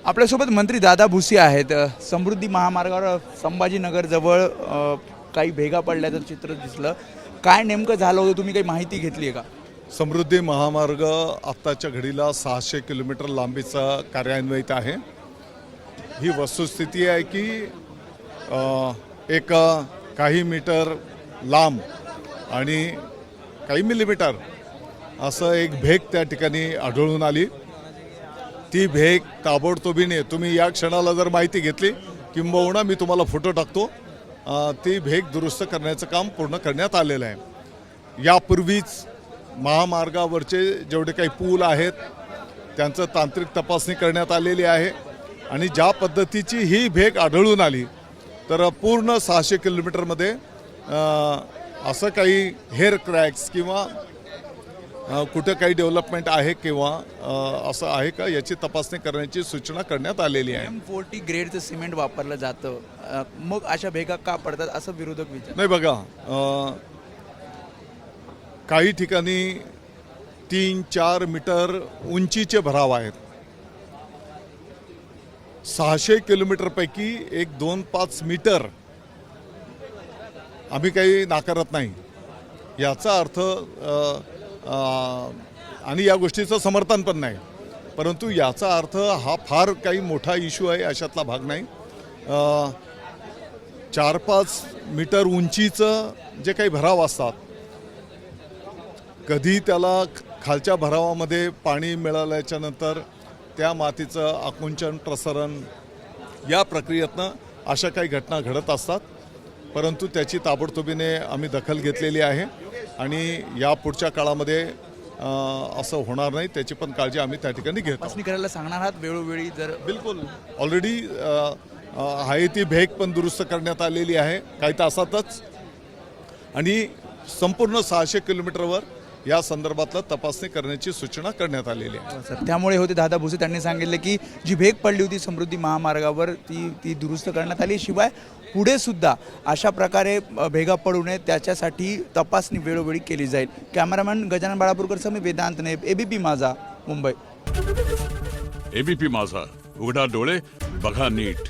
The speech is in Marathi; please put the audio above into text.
आपल्यासोबत मंत्री दादा भुसे आहेत। समृद्धी महामार्गावर संभाजीनगर जवळ काही भेगा पडल्याचं चित्र दिसलं। काय नेमकं झालं होतं, तुम्ही काही माहिती घेतली आहे का? समृद्धी महामार्ग आत्ताच्या घडीला 600 किलोमीटर लांबीचा कार्यान्वित आहे। ही वस्तुस्थिती आहे की एक काही मीटर लांब आणि काही मिलीमीटर असं एक भेग त्या ठिकाणी आढळून आली। ती भेग ताबडतोबीने तुम्ही या क्षणाला जर माहिती घेतली किंबहुना मी तुम्हाला फोटो टाकतो, ती भेग दुरुस्त करण्याचं काम पूर्ण करण्यात आलेलं आहे। यापूर्वीच महामार्गावरचे जेवढे काही पूल आहेत त्यांचं तांत्रिक तपासणी करण्यात आलेली आहे आणि ज्या पद्धतीची ही भेग आढळून आली तर पूर्ण 600 किलोमीटरमध्ये असं काही हेअर क्रॅक्स किंवा कुठे काही डेव्हलपमेंट आहे किंवा असं आहे का याची तपासणी करण्याची सूचना करण्यात आलेली आहे। M40 ग्रेडचं सिमेंट वापरलं जातं, मग अशा भेगा का पडतात असं विरोधक विचार नाही। बघा, काही ठिकाणी 3-4 मीटर उंचीचे भराव आहेत। 600 किलोमीटरपैकी 1-2-5 मीटर आम्ही काही नाकारत नाही, याचा अर्थ आणि या गोष्टीचं समर्थन पण नाही, परंतु याचा अर्थ हा फार काही मोठा इश्यू आहे अशातला भाग नाही। 4-5 मीटर उंचीचं जे काही भराव असतात, कधी त्याला खालच्या भरावामध्ये पाणी मिळाल्याच्या नंतर त्या मातीचं आकुंचन प्रसरण या प्रक्रियेतनं अशा काही घटना घडत असतात, परंतु त्याची ताबडतोबीने आम्ही दखल घेतलेली आहे आणि या पुढच्या काळामध्ये असं होणार नाही त्याची पण काळजी आम्ही त्या ठिकाणी घेतो। तपासणी करायला सांगणार आहात वेळोवेळी? जर बिलकुल, ऑलरेडी आहे ती भेग पण दुरुस्त करण्यात आलेली आहे काही तासातच आणि संपूर्ण 600 किलोमीटरवर या संदर्भातला तपासणी करण्याची सूचना करण्यात आलेली आहे। सर, त्यामुळे होते दादा भुसे, त्यांनी सांगितले की जी भेग पडली होती समृद्धी महामार्गावर ती दुरुस्त करण्यात आली, शिवाय पुढे सुद्धा अशा प्रकारे भेगा पडू नये त्याच्यासाठी तपासणी वेळोवेळी केली जाईल। कॅमेरामॅन गजानन बाळापूरकर सह मी वेदांत नाईक, एबीपी माझा, मुंबई। एबीपी माझा, उघडा डोळे बघा नीट।